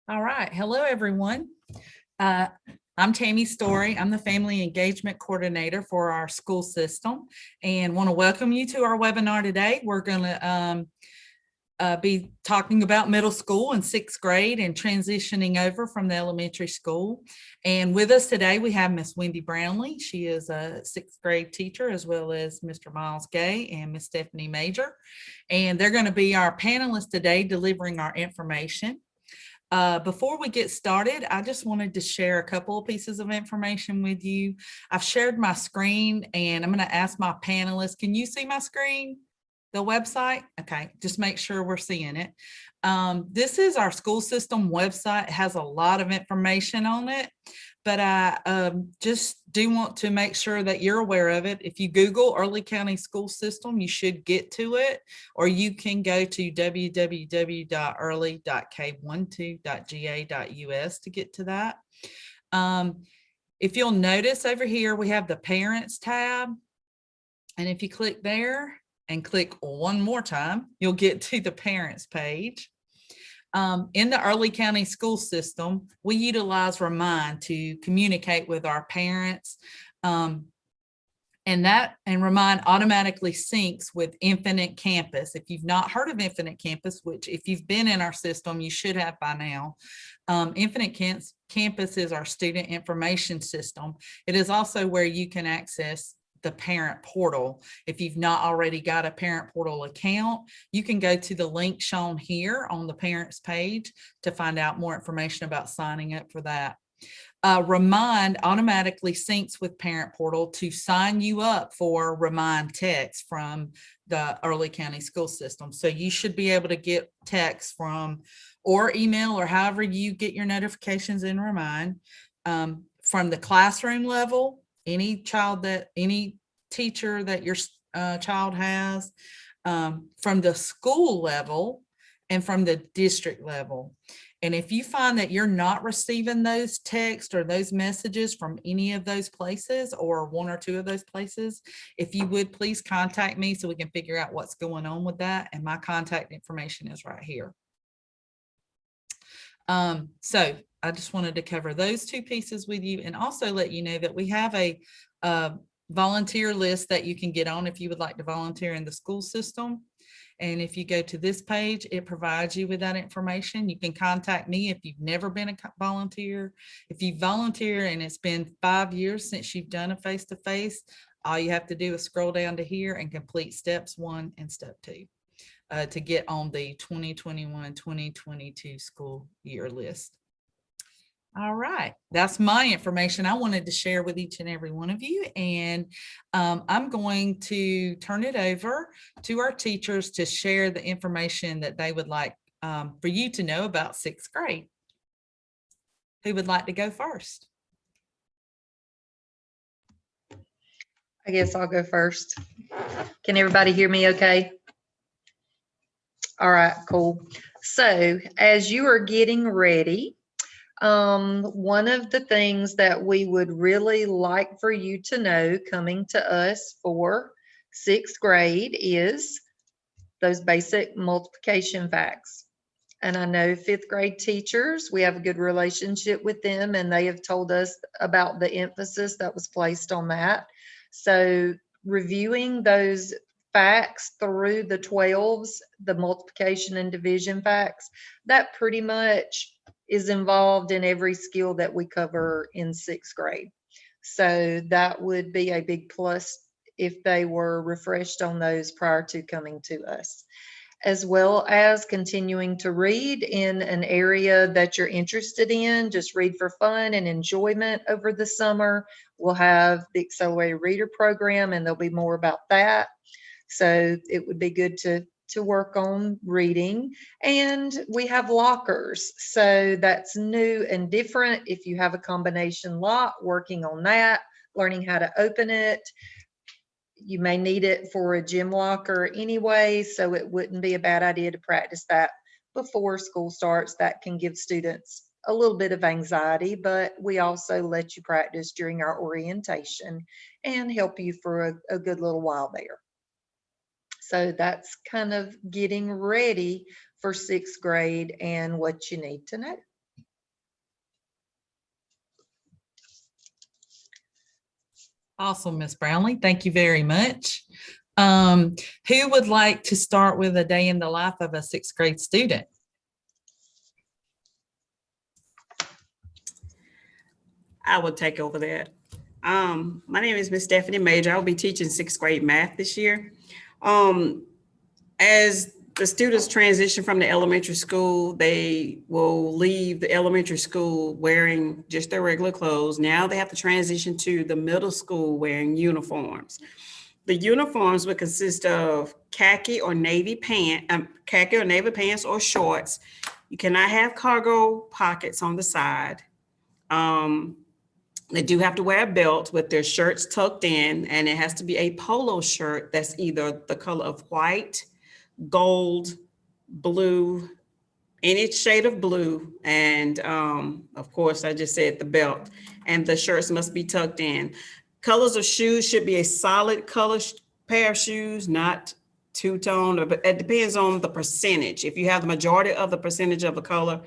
All right. Hello, everyone. Uh, I'm Tammy Story. I'm the Family Engagement Coordinator for our school system and want to welcome you to our webinar today. We're going to be talking about middle school and sixth grade and transitioning over from the elementary school. And with us today, we have Miss Wendy Brownlee. She is a sixth grade teacher, as well as Mr. Miles Gay and Miss Stephanie Major. And they're going to be our panelists today delivering our information. Before we get started, I just wanted to share a couple of pieces of information with you. I've shared my screen and I'm going to ask my panelists, can you see my screen? The website? Okay, just make sure we're seeing it. This is our school system website. It has a lot of information on it, but I just do want to make sure that you're aware of it. If you Google Early County School System, you should get to it, or you can go to www.early.k12.ga.us to get to that. If you'll notice over here, we have the Parents tab, and if you click there, and click one more time, you'll get to the parents page. In the Early County School System, we utilize Remind to communicate with our parents. And Remind automatically syncs with Infinite Campus. If you've not heard of Infinite Campus, which if you've been in our system, you should have by now. Infinite Campus is our student information system. It is also where you can access the parent portal. If you've not already got a parent portal account, you can go to the link shown here on the parents page to find out more information about signing up for that. Remind automatically syncs with parent portal to sign you up for Remind text from the Early County School System. So you should be able to get text from or email or however you get your notifications in Remind from the classroom level. Any teacher that your child has, from the school level and from the district level. And if you find that you're not receiving those texts or those messages from any of those places or one or two of those places, if you would please contact me so we can figure out what's going on with that. And my contact information is right here. So I just wanted to cover those two pieces with you and also let you know that we have a volunteer list that you can get on if you would like to volunteer in the school system. And if you go to this page, it provides you with that information. You can contact me if you've never been a volunteer. If you volunteer and it's been 5 years since you've done a face-to-face, all you have to do is scroll down to here and complete steps 1 and step 2. To get on the 2021-2022 school year list. All right, that's my information I wanted to share with each and every one of you. And I'm going to turn it over to our teachers to share the information that they would like for you to know about sixth grade. Who would like to go first? I guess I'll go first. Can everybody hear me okay? All right, cool. So as you are getting ready, one of the things that we would really like for you to know coming to us for sixth grade is those basic multiplication facts. And I know fifth grade teachers, we have a good relationship with them and they have told us about the emphasis that was placed on that. So reviewing those facts through the 12s, the multiplication and division facts, that pretty much is involved in every skill that we cover in sixth grade. So that would be a big plus if they were refreshed on those prior to coming to us, as well as continuing to read in an area that you're interested in. Just read for fun and enjoyment over the summer. We'll have the Accelerated Reader program and there'll be more about that. So it would be good to work on reading. And we have lockers. So that's new and different. If you have a combination lock, working on that, learning how to open it. You may need it for a gym locker anyway, so it wouldn't be a bad idea to practice that before school starts. That can give students a little bit of anxiety, but we also let you practice during our orientation and help you for a good little while there. So that's kind of getting ready for sixth grade and what you need to know. Awesome, Miss Brownlee. Thank you very much. Who would like to start with a day in the life of a sixth grade student? I will take over that. My name is Miss Stephanie Major. I'll be teaching sixth grade math this year. As the students transition from the elementary school, they will leave the elementary school wearing just their regular clothes. Now they have to transition to the middle school wearing uniforms. The uniforms would consist of khaki or navy pants or shorts. You cannot have cargo pockets on the side. They do have to wear a belt with their shirts tucked in, and it has to be a polo shirt that's either the color of white, gold, blue, any shade of blue. And of course, I just said the belt, and the shirts must be tucked in. Colors of shoes should be a solid color pair of shoes, not two-tone, but it depends on the percentage. If you have the majority of the percentage of a color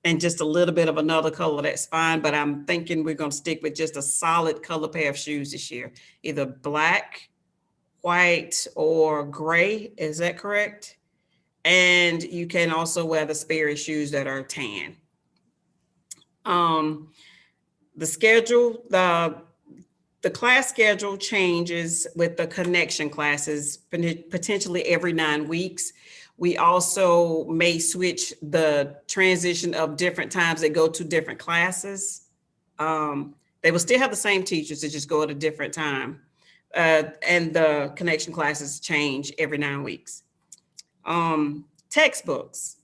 and just a little bit of another color, that's fine. But I'm thinking we're going to stick with just a solid color pair of shoes this year, either black, white, or gray. Is that correct? And you can also wear the Sperry shoes that are tan. The schedule, the class schedule changes with the connection classes potentially every 9 weeks. We also may switch the transition of different times they go to different classes. They will still have the same teachers, they just go at a different time. And the connection classes change every 9 weeks. Textbooks.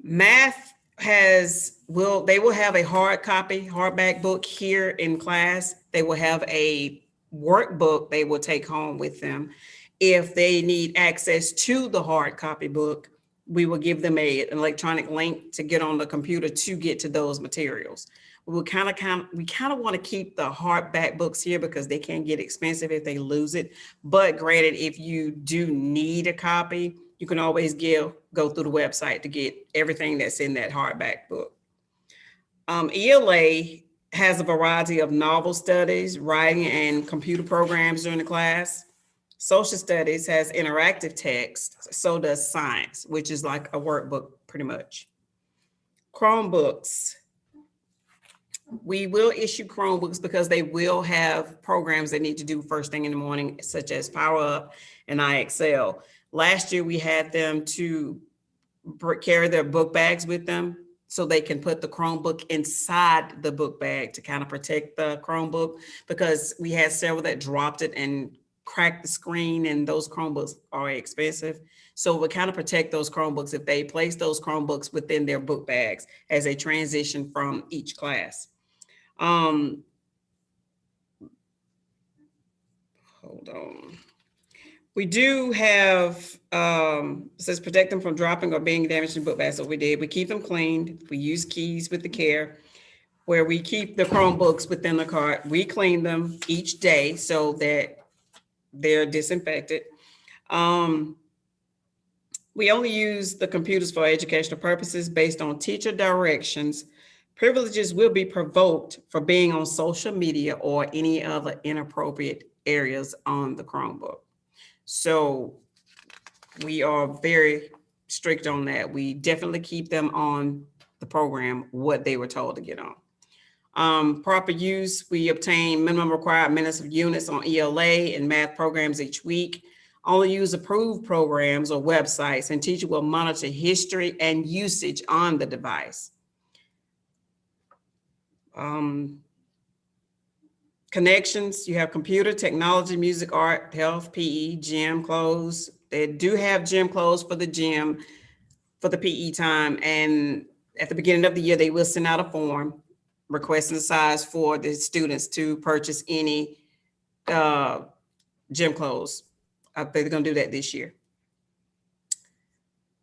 Math they will have a hard copy, hardback book here in class. They will have a workbook they will take home with them. If they need access to the hard copy book, we will give them an electronic link to get on the computer to get to those materials. We kind of want to keep the hardback books here because they can get expensive if they lose it. But granted, if you do need a copy, you can always go through the website to get everything that's in that hardback book. ELA has a variety of novel studies, writing, and computer programs during the class. Social studies has interactive text, so does science, which is like a workbook pretty much. Chromebooks. We will issue Chromebooks because they will have programs they need to do first thing in the morning, such as Power Up and iExcel. Last year, we had them to carry their book bags with them so they can put the Chromebook inside the book bag to kind of protect the Chromebook, because we had several that dropped it and cracked the screen, and those Chromebooks are expensive. So we kind of protect those Chromebooks if they place those Chromebooks within their book bags as they transition from each class. Hold on. We do have, it says protect them from dropping or being damaged in book bags. So we did. We keep them cleaned. We use keys with the care where we keep the Chromebooks within the cart. We clean them each day so that they're disinfected. We only use the computers for educational purposes based on teacher directions. Privileges will be provoked for being on social media or any other inappropriate areas on the Chromebook. So we are very strict on that. We definitely keep them on the program, what they were told to get on. Proper use, we obtain minimum required minutes of units on ELA and math programs each week. Only use approved programs or websites, and teacher will monitor history and usage on the device. Connections, you have computer, technology, music, art, health, PE, gym clothes. They do have gym clothes for the gym, for the PE time. And at the beginning of the year, they will send out a form requesting the size for the students to purchase any gym clothes. I think they're gonna do that this year.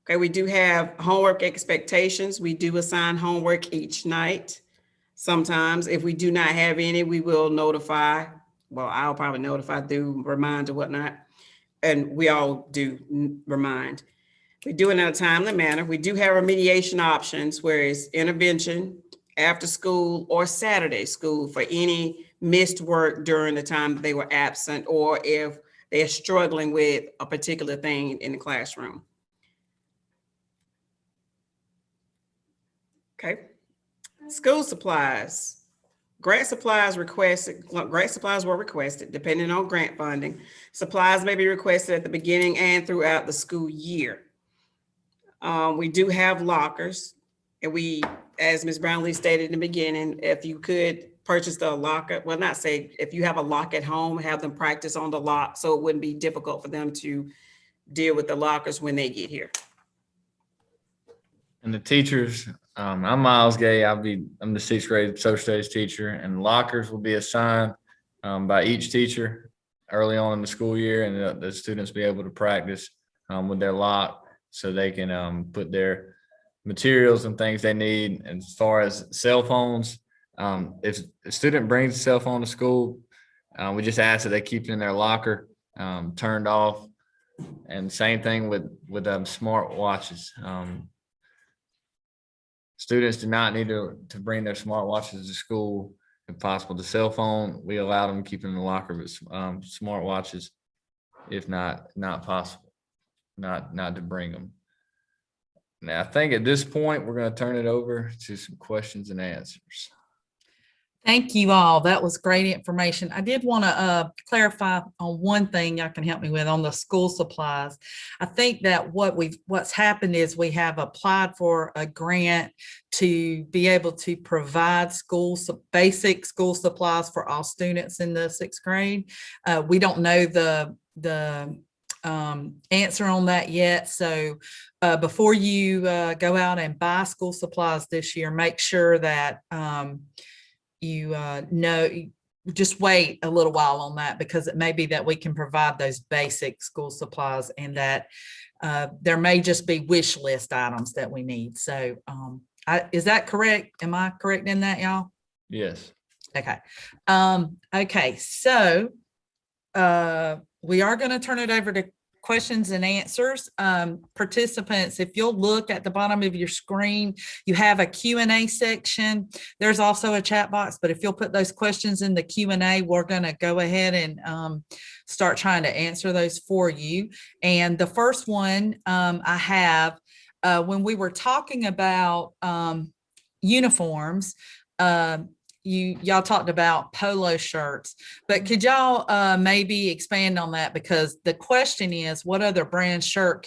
Okay, we do have homework expectations. We do assign homework each night. Sometimes if we do not have any, we will notify. Well, I'll probably notify through Remind or whatnot. And we all do remind. We do it in a timely manner. We do have remediation options, where it's intervention, after school, or Saturday school for any missed work during the time that they were absent, or if they're struggling with a particular thing in the classroom. Okay. School supplies. Grant supplies were requested depending on grant funding. Supplies may be requested at the beginning and throughout the school year. We do have lockers, and we, as Ms. Brownlee stated in the beginning, if you could purchase the locker, well, not say, if you have a lock at home, have them practice on the lock so it wouldn't be difficult for them to deal with the lockers when they get here. And the teachers, I'm Miles Gay. I'm the 6th grade social studies teacher, and lockers will be assigned by each teacher early on in the school year, and the students be able to practice with their lock so they can put their materials and things they need. And as far as cell phones, if a student brings a cell phone to school, we just ask that they keep it in their locker, turned off. And same thing with smart watches. Students do not need to bring their smartwatches to school. If possible, the cell phone, we allow them to keep in the locker, but smartwatches, if not possible, not to bring them. Now, I think at this point, we're going to turn it over to some questions and answers. Thank you all. That was great information. I did want to clarify on one thing y'all can help me with on the school supplies. I think that what's happened is we have applied for a grant to be able to provide basic school supplies for all students in the 6th grade. We don't know the answer on that yet. So before you go out and buy school supplies this year, make sure that just wait a little while on that, because it may be that we can provide those basic school supplies, and that there may just be wish list items that we need. So is that correct? Am I correct in that, y'all? Yes. Okay. Okay. So we are going to turn it over to questions and answers. Participants, if you'll look at the bottom of your screen, you have a Q&A section. There's also a chat box, but if you'll put those questions in the Q&A, we're going to go ahead and start trying to answer those for you. And the first one I have, when we were talking about uniforms, y'all talked about polo shirts, but could y'all maybe expand on that? Because the question is, what other brand shirt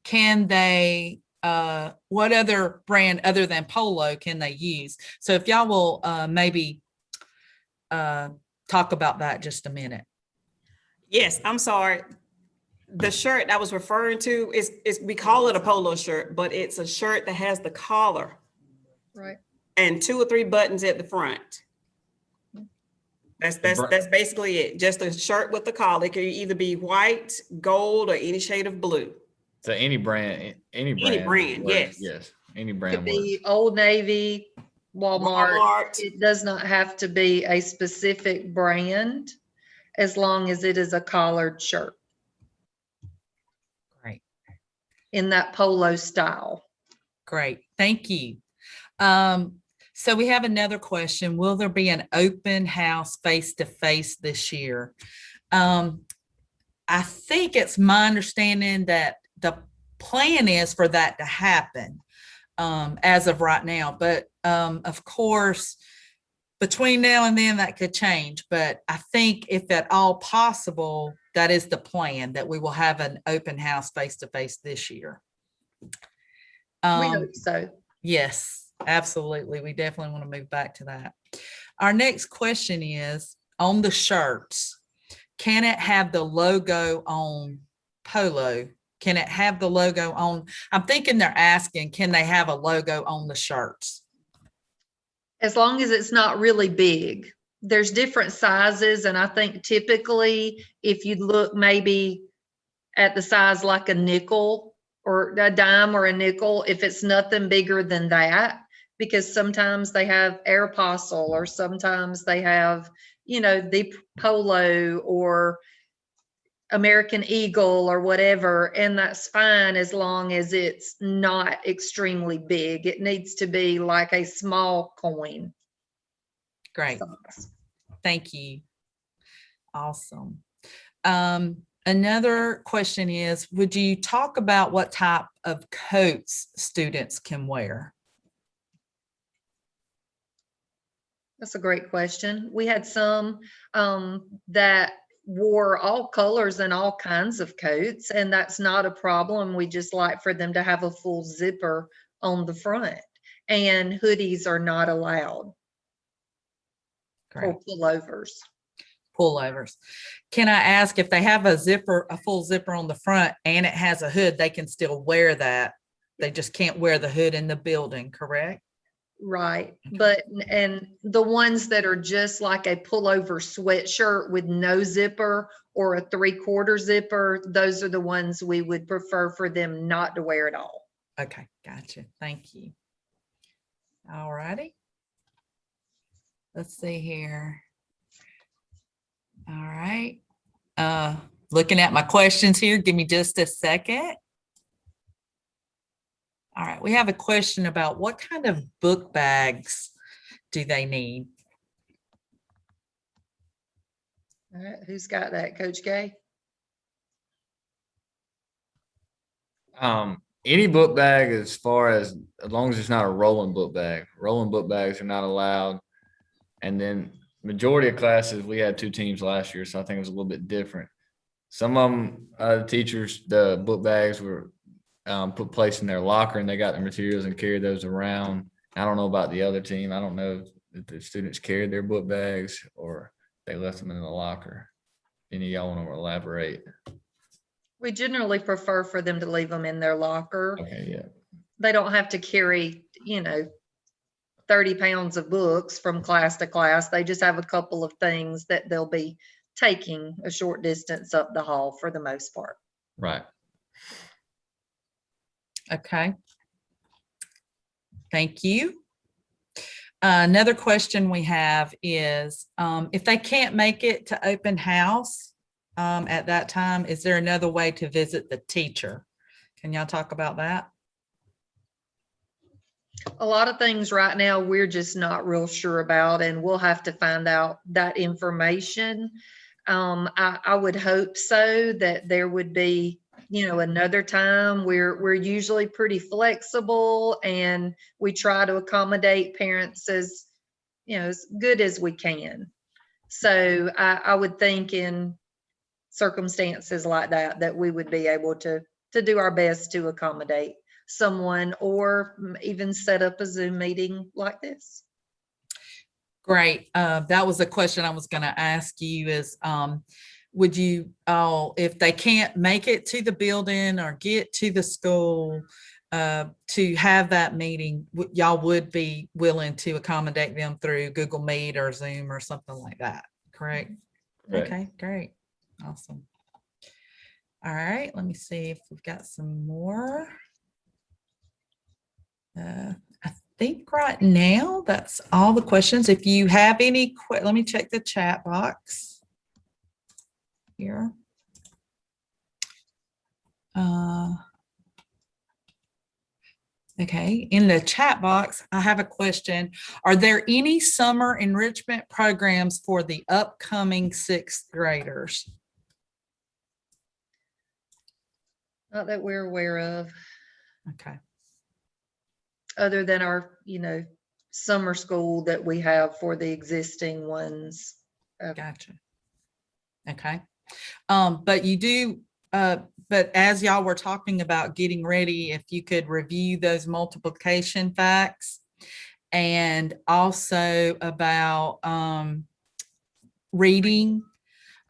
can they, what other brand other than polo can they use? So if y'all will maybe talk about that just a minute. Yes, I'm sorry. The shirt I was referring to is we call it a polo shirt, but it's a shirt that has the collar. Right. And 2 or 3 buttons at the front. That's basically it. Just a shirt with the collar. It can either be white, gold, or any shade of blue. So any brand, yes. Yes, any brand. Could be Old Navy, Walmart. It does not have to be a specific brand, as long as it is a collared shirt. Great. In that polo style. Great. Thank you. So we have another question. Will there be an open house face-to-face this year? I think it's my understanding that the plan is for that to happen as of right now. But of course, between now and then that could change. But I think if at all possible, that is the plan, that we will have an open house face-to-face this year. We hope so. Yes. Absolutely. We definitely want to move back to that. Our next question is on the shirts. Can it have the logo on polo? Can it have the logo on? I'm thinking they're asking, can they have a logo on the shirts? As long as it's not really big. There's different sizes. And I think typically if you look maybe at the size like a nickel or a dime or a nickel, if it's nothing bigger than that, because sometimes they have Aeropostale, or sometimes they have, the polo or American Eagle or whatever. And that's fine as long as it's not extremely big. It needs to be like a small coin. Great. Size. Thank you. Awesome. Another question is, would you talk about what type of coats students can wear? That's a great question. We had some that wore all colors and all kinds of coats, and that's not a problem. We just like for them to have a full zipper on the front, and hoodies are not allowed Great. or pullovers. Pullovers. Can I ask if they have a full zipper on the front and it has a hood, they can still wear that? They just can't wear the hood in the building, correct? Right, but, and the ones that are just like a pullover sweatshirt with no zipper or a 3/4 zipper, those are the ones we would prefer for them not to wear at all. Okay, gotcha. Thank you. All righty. Let's see here. All right. Looking at my questions here, give me just a second. All right, we have a question about what kind of book bags do they need? All right, who's got that, Coach Gay? Any book bag, as long as it's not a rolling book bag. Rolling book bags are not allowed. And then majority of classes, we had 2 teams last year, so I think it was a little bit different. Some of them, the teachers, the book bags were put place in their locker, and they got the materials and carried those around. I don't know about the other team. I don't know if the students carried their book bags or they left them in the locker. Any of y'all want to elaborate? We generally prefer for them to leave them in their locker. Okay, yeah. They don't have to carry, 30 pounds of books from class to class. They just have a couple of things that they'll be taking a short distance up the hall for the most part. Right. Okay. Thank you. Another question we have is, if they can't make it to open house at that time, is there another way to visit the teacher? Can y'all talk about that? A lot of things right now we're just not real sure about, and we'll have to find out that information. I would hope so that there would be, another time. We're usually pretty flexible, and we try to accommodate parents as good as we can. So I would think in circumstances like that we would be able to do our best to accommodate someone, or even set up a Zoom meeting like this. Great. That was a question I was going to ask you is, would you, if they can't make it to the building or get to the school to have that meeting, y'all would be willing to accommodate them through Google Meet or Zoom or something like that, correct? Right. Okay, great. Awesome. All right, let me see if we've got some more. I think right now that's all the questions. If you have any, let me check the chat box here. Okay, in the chat box, I have a question. Are there any summer enrichment programs for the upcoming 6th graders? Not that we're aware of, Okay. other than our, summer school that we have for the existing ones. Gotcha. Okay. But you do, but as y'all were talking about getting ready, if you could review those multiplication facts, and also about reading,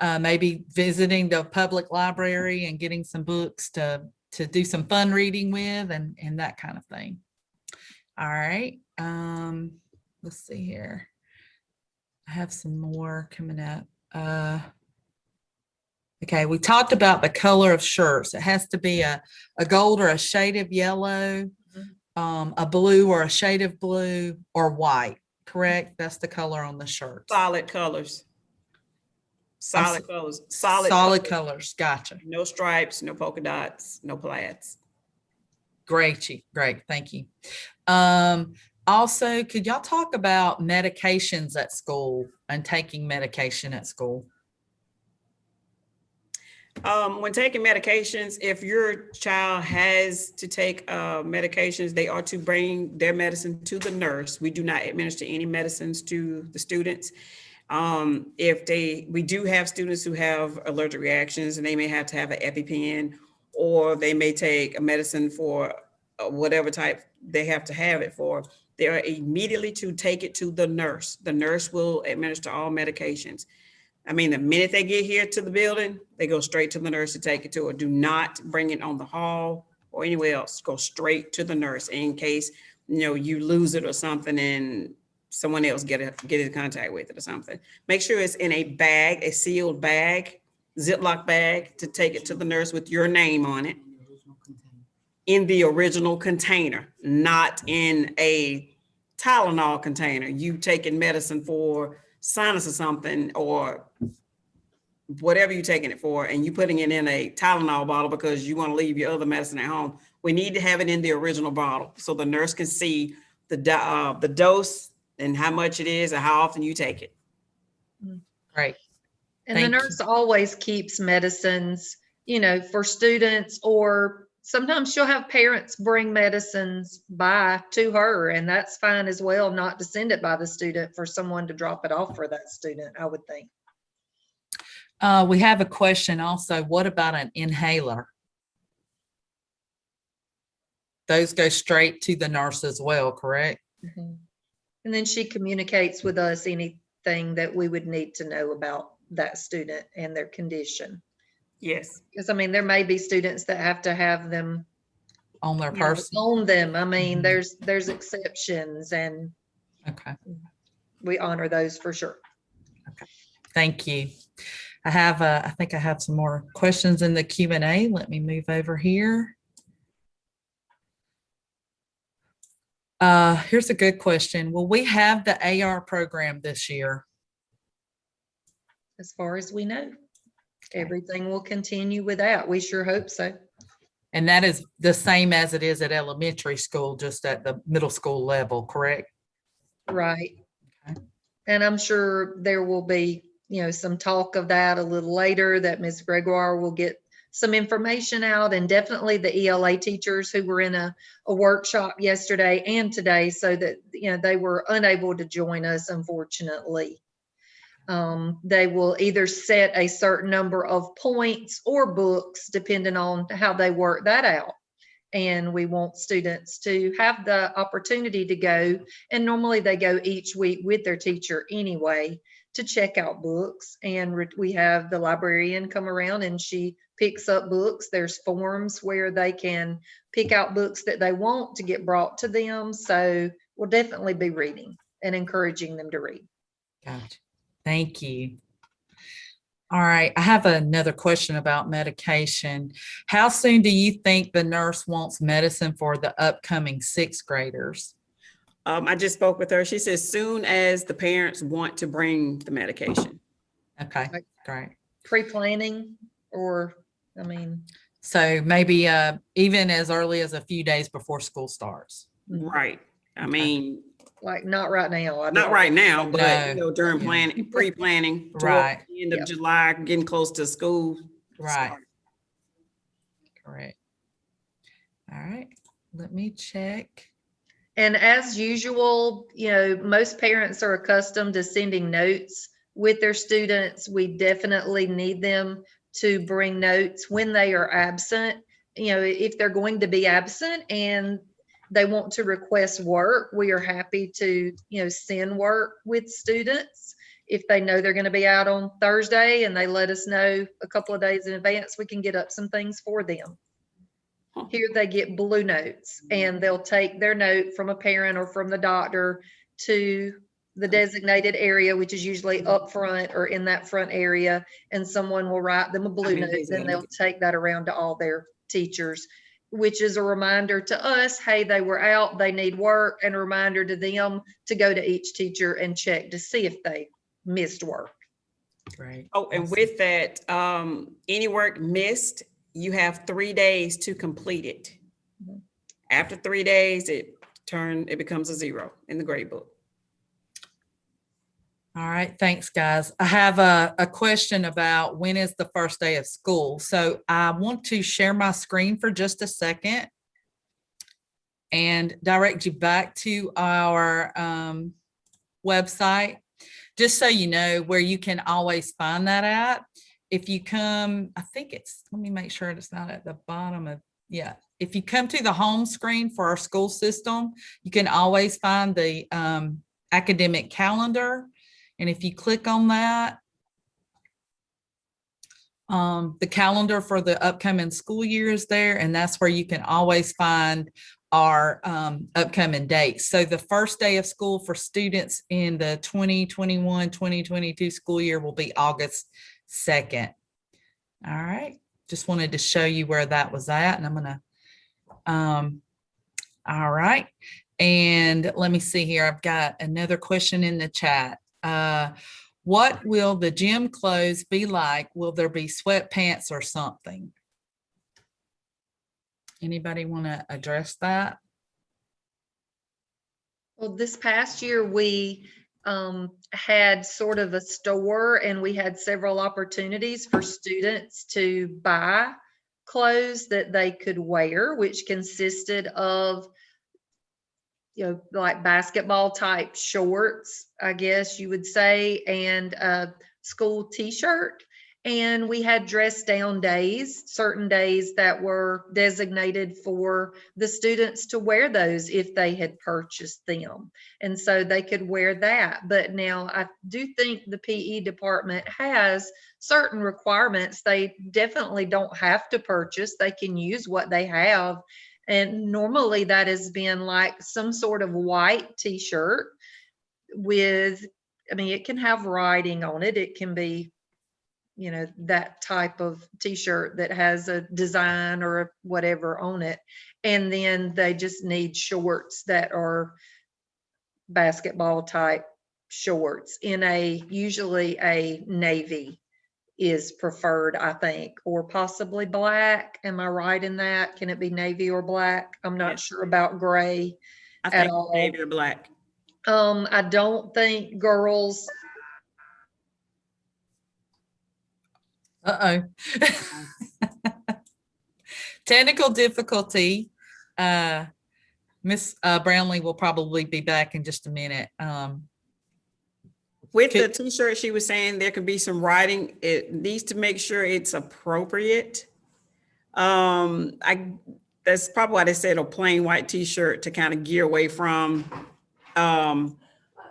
maybe visiting the public library and getting some books to do some fun reading with, and that kind of thing. All right. Let's see here. I have some more coming up. Okay, we talked about the color of shirts. It has to be a gold or a shade of yellow, a blue or a shade of blue, or white, correct? That's the color on the shirt. Solid colors. Solid colors. Solid colors. Gotcha. No stripes, no polka dots, no plaids. Great. Thank you. Also, could y'all talk about medications at school and taking medication at school? When taking medications, if your child has to take medications, they are to bring their medicine to the nurse. We do not administer any medicines to the students. We do have students who have allergic reactions and they may have to have an EpiPen, or they may take a medicine for whatever type they have to have it for. They are immediately to take it to the nurse. The nurse will administer all medications. I mean, the minute they get here to the building, they go straight to the nurse to take it to her. Do not bring it on the hall or anywhere else. Go straight to the nurse in case, you lose it or something and someone else get in contact with it or something. Make sure it's in a bag, a sealed bag, Ziploc bag, to take it to the nurse with your name on it. In the original container, not in a Tylenol container. You taking medicine for sinus or something, or whatever you're taking it for, and you putting it in a Tylenol bottle because you want to leave your other medicine at home. We need to have it in the original bottle so the nurse can see the dose and how much it is and how often you take it. Great. And Thank the you. nurse always keeps medicines, for students, or sometimes she'll have parents bring medicines by to her, and that's fine as well, not to send it by the student, for someone to drop it off for that student, I would think. We have a question also. What about an inhaler? Those go straight to the nurse as well, correct? Mhm. And then she communicates with us anything that we would need to know about that student and their condition. Yes. Because there may be students that have to have them On their person? on them. Mhm. There's exceptions, and Okay. we honor those for sure. Thank you. I think I have some more questions in the Q&A. Let me move over here. Here's a good question. Will we have the AR program this year? As far as we know, everything will continue with that. We sure hope so. And that is the same as it is at elementary school, just at the middle school level, correct? Right. Okay. And I'm sure there will be, some talk of that a little later, that Ms. Gregoire will get some information out, and definitely the ELA teachers who were in a workshop yesterday and today, so that, they were unable to join us, unfortunately. They will either set a certain number of points or books, depending on how they work that out. And we want students to have the opportunity to go, and normally they go each week with their teacher anyway, to check out books. And we have the librarian come around and she picks up books. There's forms where they can pick out books that they want to get brought to them. So we'll definitely be reading and encouraging them to read. Gotcha. Thank you. All right, I have another question about medication. How soon do you think the nurse wants medicine for the upcoming sixth graders? I just spoke with her. She says soon as the parents want to bring the medication. Okay, great. Pre-planning, or, So maybe even as early as a few days before school starts. Right. like not right now. Not right now, but No. during Yeah. pre-planning, Right. the end of Yep. July, getting close to school. Right. start. Correct. All right, let me check. And as usual, most parents are accustomed to sending notes with their students. We definitely need them to bring notes when they are absent. If they're going to be absent and they want to request work, we are happy to, send work with students. If they know they're going to be out on Thursday and they let us know a couple of days in advance, we can get up some things for them. Here they get blue notes, and they'll take their note from a parent or from the doctor to the designated area, which is usually up front or in that front area, and someone will write them a blue note. Then they'll take that around to all their teachers, which is a reminder to us, hey, they were out, they need work, and a reminder to them to go to each teacher and check to see if they missed work. Great. Oh, and with that, any work missed, you have 3 days to complete it. Mhm. After 3 days, it becomes a 0 in the grade book. All right, thanks, guys. I have a question about when is the first day of school. So I want to share my screen for just a second and direct you back to our website, just so you know where you can always find that at. If you come, I think it's, let me make sure it's not at the bottom of, yeah. If you come to the home screen for our school system, you can always find the academic calendar. And if you click on that, the calendar for the upcoming school year is there, and that's where you can always find our upcoming dates. So the first day of school for students in the 2021-2022 school year will be August 2nd. All right, just wanted to show you where that was at, and I'm gonna, all right. And let me see here, I've got another question in the chat. What will the gym clothes be like? Will there be sweatpants or something? Anybody want to address that? Well, this past year, we had sort of a store, and we had several opportunities for students to buy clothes that they could wear, which consisted of, like basketball type shorts, I guess you would say, and a school t-shirt. And we had dress down days, certain days that were designated for the students to wear those if they had purchased them. And so they could wear that. But now I do think the PE department has certain requirements. They definitely don't have to purchase. They can use what they have. And normally that has been like some sort of white t-shirt with, I mean, it can have writing on it. It can be, that type of t-shirt that has a design or whatever on it. And then they just need shorts that are basketball type shorts in usually a navy is preferred, I think, or possibly black. Am I right in that? Can it be navy or black? I'm not Yes. sure about gray I at think all. navy or black. I don't think girls. Uh-oh. Technical difficulty. Miss Brownlee will probably be back in just a minute. With the t-shirt, she was saying there could be some writing. It needs to make sure it's appropriate. That's probably why they said a plain white t-shirt to kind of gear away from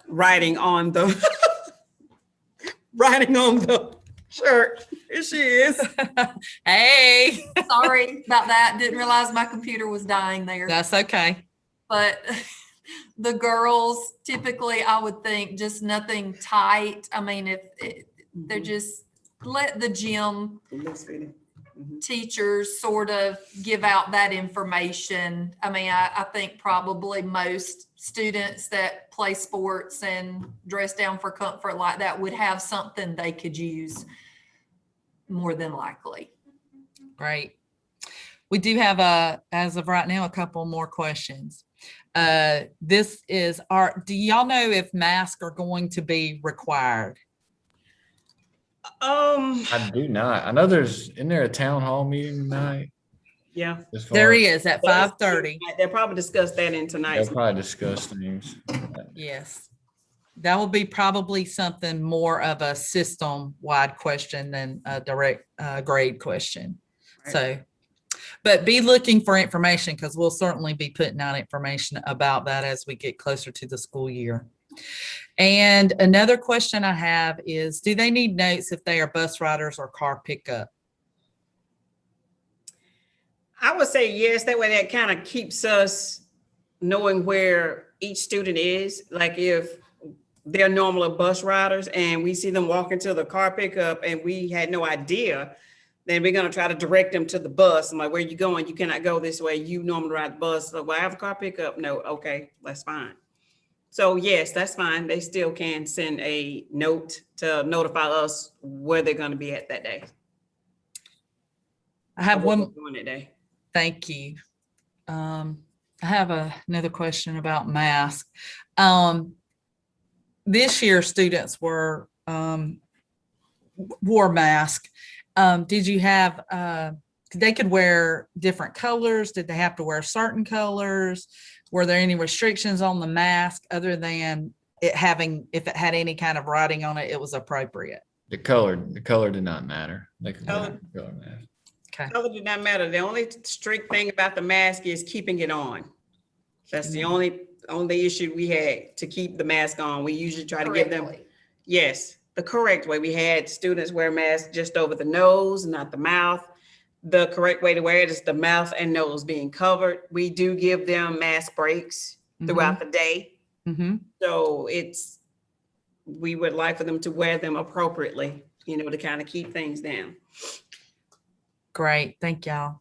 writing on the writing on the shirt. Here she is. Hey, Sorry about that. Didn't realize my computer was dying there. that's okay. But the girls typically, I would think, just nothing tight. I mean, if they're just let the gym teachers sort of give out that information. I mean, I think probably most students that play sports and dress down for comfort like that would have something they could use more than likely. Great. We do have as of right now, a couple more questions. This is do y'all know if masks are going to be required? I do not. I know isn't there a town hall meeting tonight? Yeah. There is at 5:30. They'll probably discuss that in tonight's. They'll probably discuss things. Yes. That will be probably something more of a system-wide question than a direct grade question. Right. So, but be looking for information, because we'll certainly be putting out information about that as we get closer to the school year. And another question I have is, do they need notes if they are bus riders or car pickup? I would say yes. That way that kind of keeps us knowing where each student is. Like if they're normal bus riders and we see them walking to the car pickup and we had no idea, then we're going to try to direct them to the bus. I'm like, where are you going? You cannot go this way. You normally ride the bus. So, well, I have a car pickup. No. Okay, that's fine. So yes, that's fine. They still can send a note to notify us where they're going to be at that day. I have one. Doing that day. Thank you. I have another question about masks. This year, students wore masks. Did you have, they could wear different colors? Did they have to wear certain colors? Were there any restrictions on the mask other than it having, if it had any kind of writing on it, it was appropriate? The color did not matter. They could wear Color- the color mask. Okay. Color did not matter. The only strict thing about the mask is keeping it on. That's the only issue we had, to keep the mask on. We usually try to give them, Correctly. yes, the correct way. We had students wear masks just over the nose, not the mouth. The correct way to wear it is the mouth and nose being covered. We do give them mask breaks throughout the day. Mm-hmm. So we would like for them to wear them appropriately, to kind of keep things down. Great, thank y'all.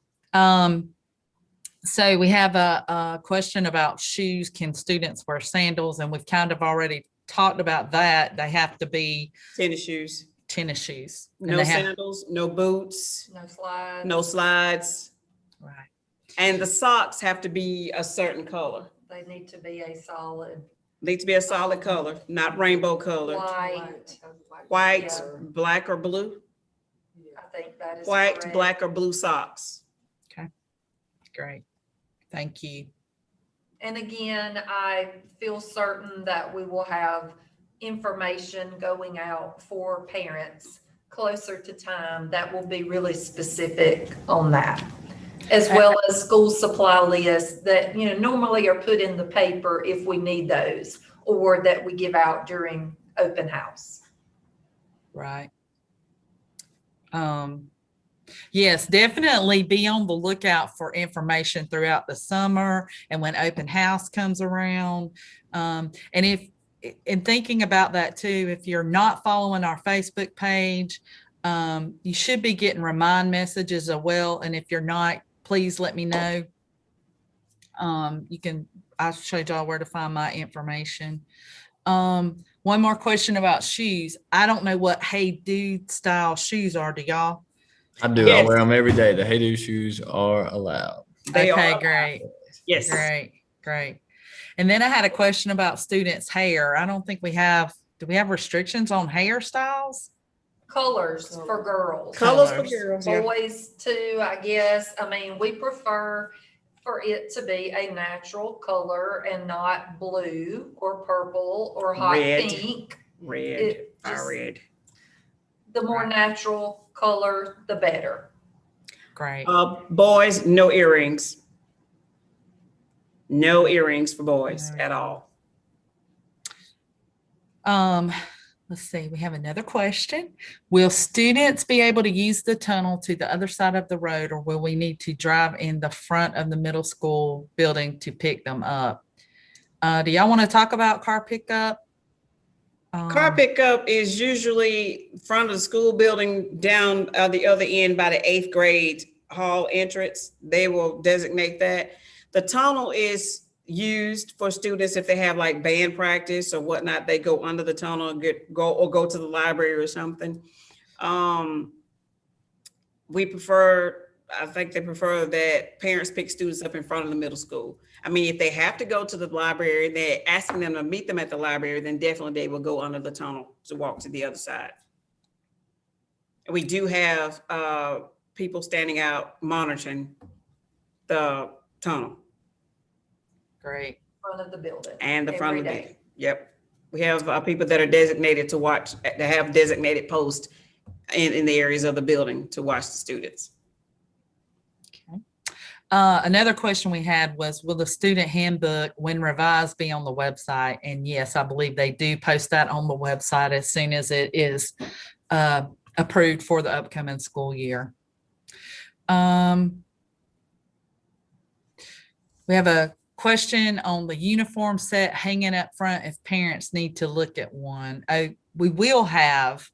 So we have a question about shoes. Can students wear sandals? And we've kind of already talked about that. They have to be Tennis shoes, tennis shoes. And no they have- sandals, no boots, No slides. no slides. Right. And the socks have to be a certain color. They need to be a solid Need to be a solid color, not rainbow color. white. White, Yeah. black or blue? I think that is White, correct. black or blue socks. Great, thank you. And again, I feel certain that we will have information going out for parents closer to time that will be really specific on that. As well as school supply lists that, normally are put in the paper if we need those, or that we give out during open house. Right. Yes, definitely be on the lookout for information throughout the summer and when open house comes around. And in thinking about that too, if you're not following our Facebook page, you should be getting remind messages as well. And if you're not, please let me know. I showed y'all where to find my information. One more question about shoes. I don't know what Hey Dude style shoes are. Do y'all? I do. I Yes. wear them every day. The Hey Dude shoes are allowed. They Okay, are- great. Yes. Great. And then I had a question about students' hair. I don't think do we have restrictions on hairstyles? Colors for girls. Colors for Colors. girls, yeah. Boys too, I guess. I mean, we prefer for it to be a natural color and not blue or purple or hot Red. pink. Red, It fire just- red. The more Right. natural color, the better. Great. Boys, no earrings. No earrings for boys No. at all. Let's see, we have another question. Will students be able to use the tunnel to the other side of the road, or will we need to drive in the front of the middle school building to pick them up? Do y'all want to talk about car pickup? Car pickup is usually front of the school building down the other end by the 8th grade hall entrance. They will designate that. The tunnel is used for students if they have like band practice or whatnot. They go under the tunnel and go to the library or something. I think they prefer that parents pick students up in front of the middle school. I mean, if they have to go to the library, they're asking them to meet them at the library, then definitely they will go under the tunnel to walk to the other side. And we do have people standing out monitoring the tunnel Great. Front of the building. and the front every of the day. building. Yep. We have people that are designated to watch, that have designated posts in the areas of the building to watch the students. Okay. Another question we had was, will the student handbook, when revised, be on the website? And yes, I believe they do post that on the website as soon as it is approved for the upcoming school year. We have a question on the uniform set hanging up front if parents need to look at one. We will have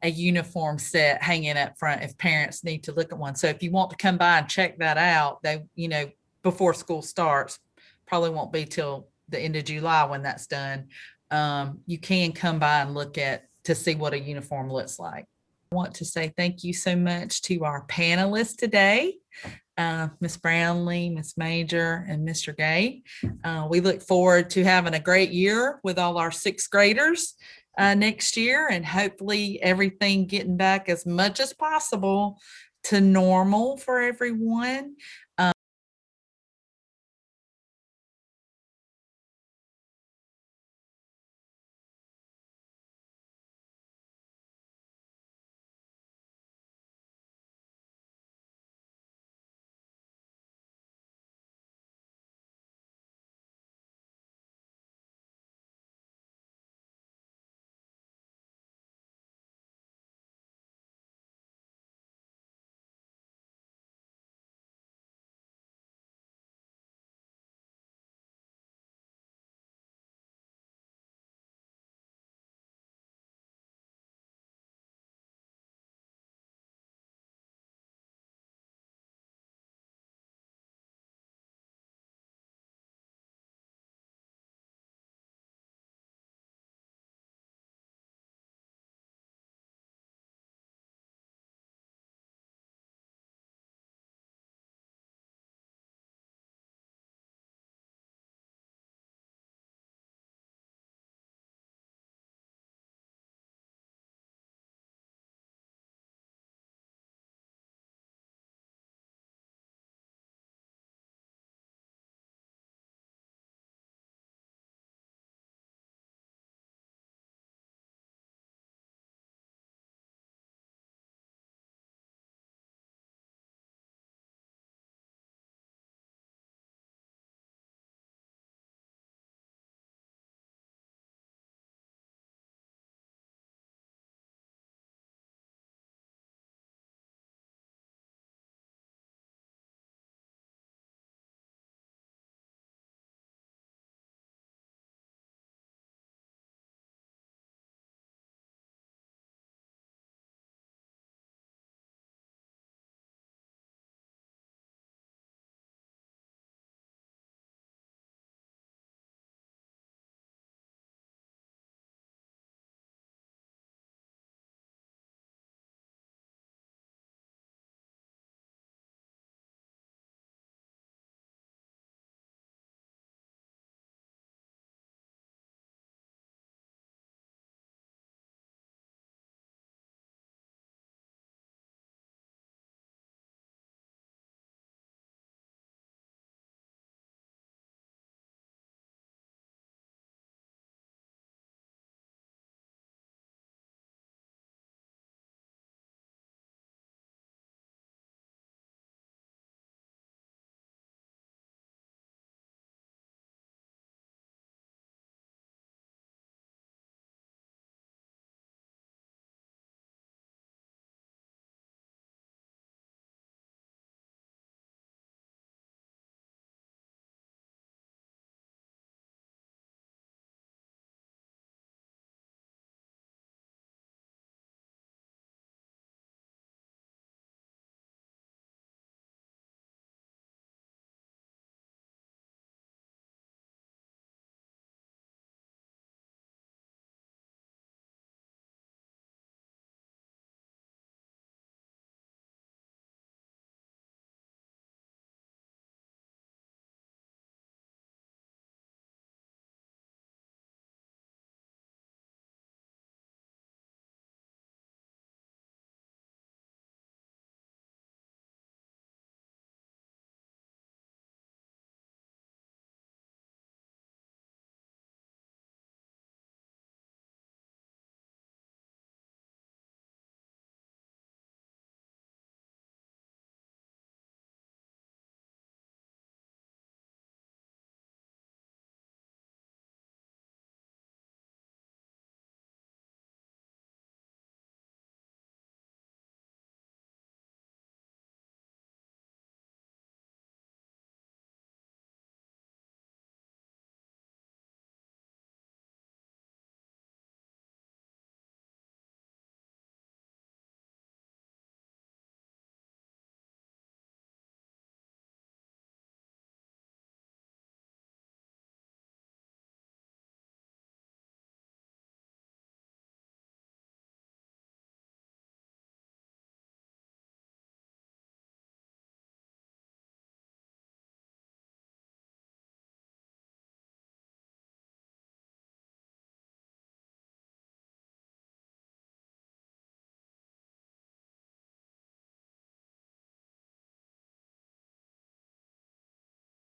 a uniform set hanging up front if parents need to look at one. So if you want to come by and check that out, before school starts, probably won't be till the end of July when that's done. You can come by and look to see what a uniform looks like. I want to say thank you so much to our panelists today. Miss Brownlee, Miss Major, and Mr. Gay. We look forward to having a great year with all our sixth graders next year, and hopefully everything getting back as much as possible to normal for everyone.